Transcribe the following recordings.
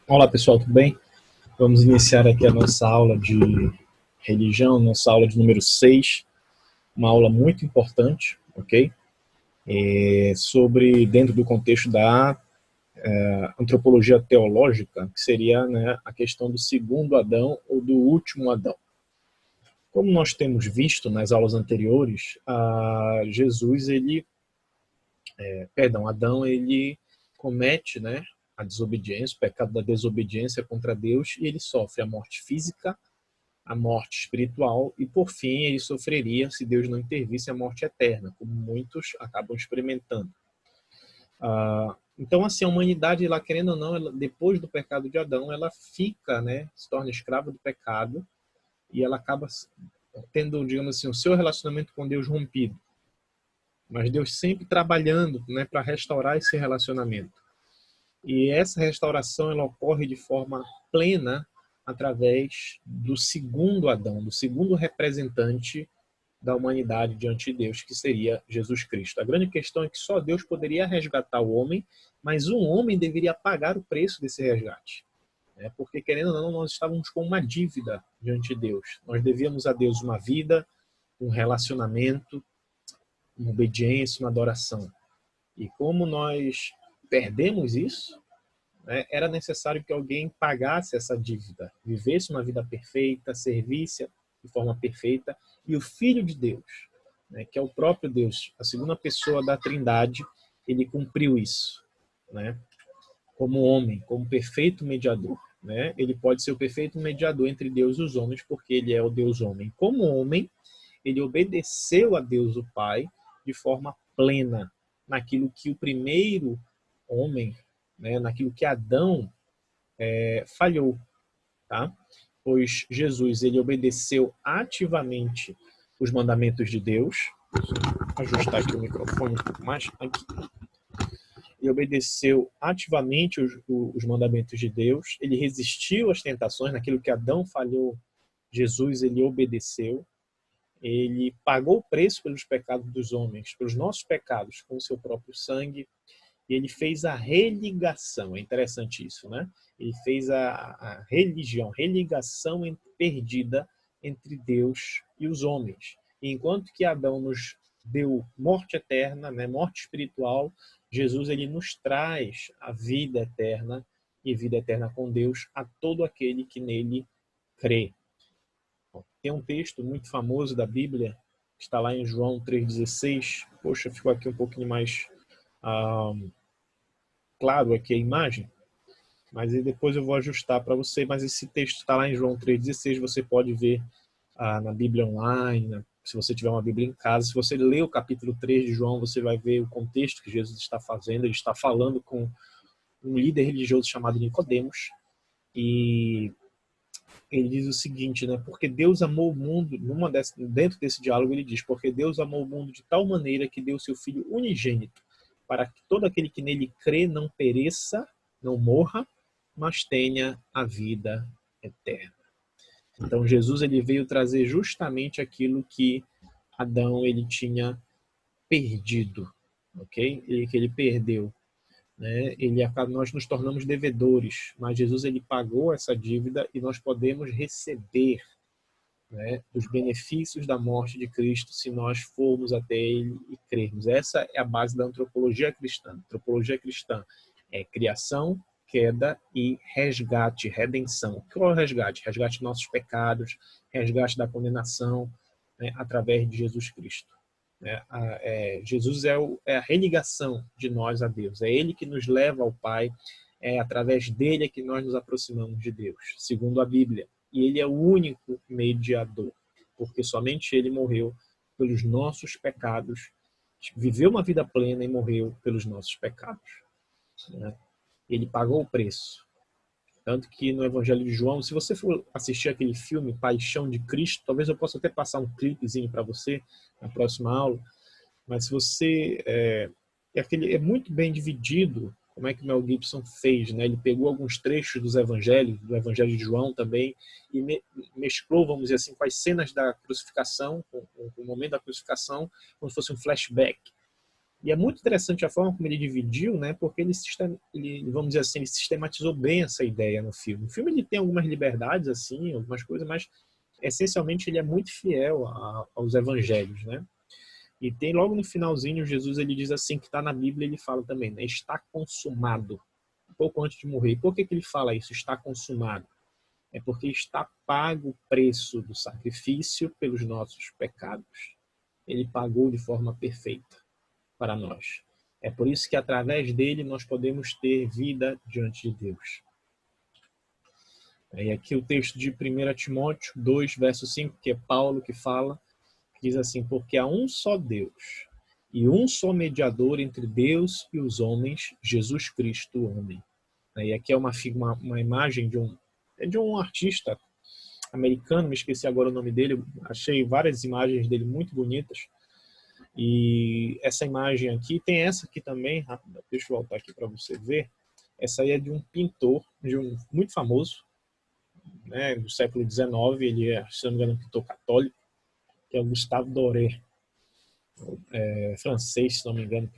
Olá pessoal, tudo bem? Vamos iniciar aqui a nossa aula de religião, nossa aula de número 6, uma aula muito importante, ok? Sobre, dentro do contexto da antropologia teológica, que seria, né, a questão do segundo Adão ou do último Adão. Como nós temos visto nas aulas anteriores, Adão, ele comete, né, a desobediência, o pecado da desobediência contra Deus, e ele sofre a morte física, a morte espiritual e, por fim, ele sofreria, se Deus não intervisse, a morte eterna, como muitos acabam experimentando. Então, assim, a humanidade, lá querendo ou não, ela, depois do pecado de Adão, ela fica, né, se torna escrava do pecado e ela acaba tendo, digamos assim, o seu relacionamento com Deus rompido. Mas Deus sempre trabalhando, né, para restaurar esse relacionamento. E essa restauração ela ocorre de forma plena através do segundo Adão, do segundo representante da humanidade diante de Deus, que seria Jesus Cristo. A grande questão é que só Deus poderia resgatar o homem, mas um homem deveria pagar o preço desse resgate. Porque, querendo ou não, nós estávamos com uma dívida diante de Deus. Nós devíamos a Deus uma vida, um relacionamento, uma obediência, uma adoração. E como nós perdemos isso, né, era necessário que alguém pagasse essa dívida, vivesse uma vida perfeita, servisse de forma perfeita, e o Filho de Deus, né, que é o próprio Deus, a segunda pessoa da Trindade, ele cumpriu isso, né, como homem, como perfeito mediador. Né? Ele pode ser o perfeito mediador entre Deus e os homens, porque ele é o Deus homem. Como homem, ele obedeceu a Deus o Pai de forma plena, naquilo que o primeiro homem, né, naquilo que Adão falhou, tá? Pois Jesus ele obedeceu ativamente os mandamentos de Deus. Deixa eu ajustar aqui o microfone um pouco mais. Aqui. Ele obedeceu ativamente os mandamentos de Deus. Ele resistiu às tentações, naquilo que Adão falhou. Jesus ele obedeceu. Ele pagou o preço pelos pecados dos homens, pelos nossos pecados, com o seu próprio sangue. E ele fez a religação, é interessante isso, né? Ele fez a religação perdida entre Deus e os homens. E enquanto que Adão nos deu morte eterna, né, morte espiritual, Jesus ele nos traz a vida eterna e vida eterna com Deus a todo aquele que nele crê. Tem um texto muito famoso da Bíblia, que está lá em João 3,16. Poxa, ficou aqui um pouquinho mais claro aqui a imagem, mas aí depois eu vou ajustar para você. Mas esse texto está lá em João 3,16, você pode ver na Bíblia online, se você tiver uma Bíblia em casa. Se você ler o capítulo 3 de João, você vai ver o contexto que Jesus está fazendo. Ele está falando com um líder religioso chamado Nicodemos, e ele diz o seguinte, né? Porque Deus amou o mundo, dentro desse diálogo ele diz, porque Deus amou o mundo de tal maneira que deu seu Filho unigênito, para que todo aquele que nele crê não pereça, não morra, mas tenha a vida eterna. Então Jesus ele veio trazer justamente aquilo que Adão ele tinha perdido, ok? Que ele perdeu, né? Nós nos tornamos devedores, mas Jesus ele pagou essa dívida e nós podemos receber, né, os benefícios da morte de Cristo se nós formos até Ele e crermos. Essa é a base da antropologia cristã. A antropologia cristã é criação, queda e resgate, redenção. Qual é o resgate? Resgate dos nossos pecados, resgate da condenação, né, através de Jesus Cristo. Jesus é a religação de nós a Deus. É Ele que nos leva ao Pai. É através dele que nós nos aproximamos de Deus, segundo a Bíblia. E ele é o único mediador, porque somente ele morreu pelos nossos pecados, viveu uma vida plena e morreu pelos nossos pecados. Né? Ele pagou o preço. Tanto que no Evangelho de João, se você for assistir aquele filme Paixão de Cristo, talvez eu possa até passar um clipezinho para você na próxima aula, mas se você é muito bem dividido, como é que o Mel Gibson fez, né? Ele pegou alguns trechos dos evangelhos, do Evangelho de João também, e mesclou, vamos dizer assim, com as cenas da crucificação, com o momento da crucificação, como se fosse um flashback. E é muito interessante a forma como ele dividiu, né? Porque vamos dizer assim, ele sistematizou bem essa ideia no filme. O filme ele tem algumas liberdades, assim, algumas coisas, mas essencialmente ele é muito fiel aos evangelhos, né? E tem logo no finalzinho, Jesus ele diz assim, que está na Bíblia, ele fala também, né? Está consumado, um pouco antes de morrer. Por que ele fala isso, está consumado? É porque está pago o preço do sacrifício pelos nossos pecados. Ele pagou de forma perfeita para nós. É por isso que através dele nós podemos ter vida diante de Deus. E aqui o texto de 1 Timóteo 2, verso 5, que é Paulo que fala, diz assim, porque há um só Deus e um só mediador entre Deus e os homens, Jesus Cristo, o homem. E aqui é uma imagem de um artista americano, me esqueci agora o nome dele, achei várias imagens dele muito bonitas. E essa imagem aqui, tem essa aqui também, deixa eu voltar aqui para você ver. Essa aí é de um pintor, muito famoso, né, do século XIX, ele é, se não me engano, um pintor católico, que é o Gustave Doré, francês, se não me engano,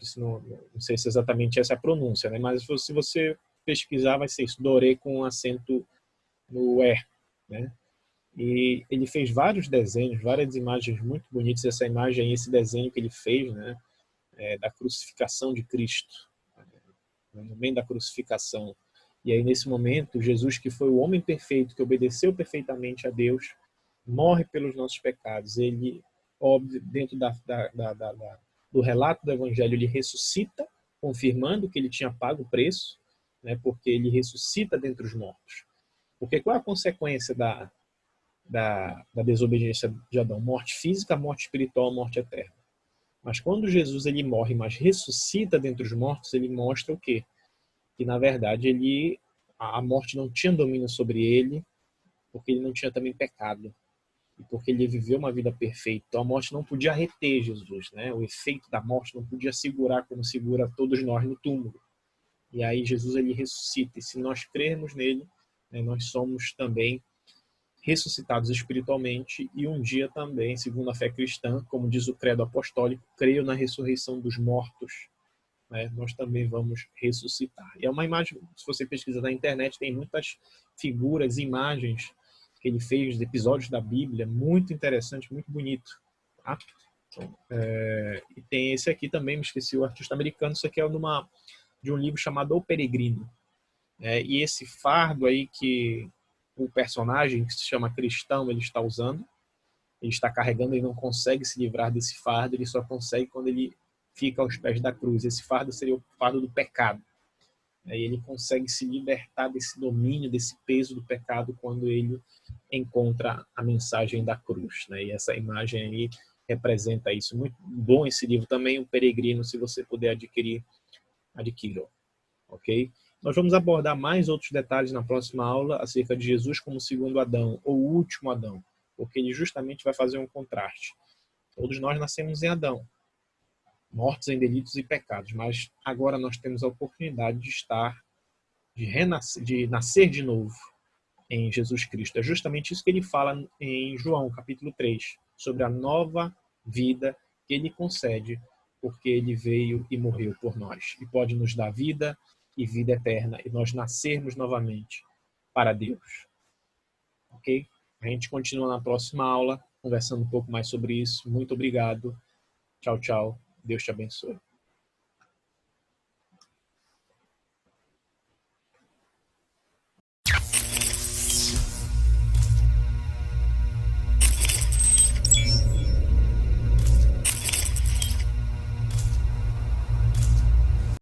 não sei se exatamente essa é a pronúncia, né, mas se você pesquisar, vai ser isso, Doré com um acento no E, né? E ele fez vários desenhos, várias imagens muito bonitas. Essa imagem, esse desenho que ele fez, né, da crucificação de Cristo, no momento da crucificação. E aí, nesse momento, Jesus, que foi o homem perfeito, que obedeceu perfeitamente a Deus, morre pelos nossos pecados. Ele, óbvio, dentro do relato do Evangelho, ele ressuscita, confirmando que ele tinha pago o preço, né, porque ele ressuscita dentre os mortos. Porque qual é a consequência da desobediência de Adão? Morte física, morte espiritual, morte eterna. Mas quando Jesus ele morre, mas ressuscita dentre os mortos, ele mostra o quê? Que na verdade a morte não tinha domínio sobre ele, porque ele não tinha também pecado e porque ele viveu uma vida perfeita. Então a morte não podia reter Jesus, né? O efeito da morte não podia segurar como segura todos nós no túmulo. E aí Jesus ele ressuscita, e se nós crermos nele, né, nós somos também ressuscitados espiritualmente, e um dia também, segundo a fé cristã, como diz o credo apostólico, creio na ressurreição dos mortos, né, nós também vamos ressuscitar. E é uma imagem, se você pesquisar na internet, tem muitas figuras, imagens que ele fez de episódios da Bíblia, muito interessante, muito bonito. Tá? Então, e tem esse aqui também, me esqueci, o artista americano, isso aqui é de um livro chamado O Peregrino. E esse fardo aí que o personagem, que se chama Cristão, ele está usando, ele está carregando e não consegue se livrar desse fardo, ele só consegue quando ele fica aos pés da cruz. Esse fardo seria o fardo do pecado. E ele consegue se libertar desse domínio, desse peso do pecado, quando ele encontra a mensagem da cruz. E essa imagem aí representa isso. Muito bom esse livro também, O Peregrino, se você puder adquirir, adquira. Ok? Nós vamos abordar mais outros detalhes na próxima aula acerca de Jesus como o segundo Adão, ou o último Adão, porque ele justamente vai fazer um contraste. Todos nós nascemos em Adão, mortos em delitos e pecados, mas agora nós temos a oportunidade de nascer de novo em Jesus Cristo. É justamente isso que ele fala em João, capítulo 3, sobre a nova vida que ele concede, porque ele veio e morreu por nós. E pode nos dar vida e vida eterna, e nós nascermos novamente para Deus. Ok? A gente continua na próxima aula, conversando um pouco mais sobre isso. Muito obrigado. Tchau, tchau. Deus te abençoe.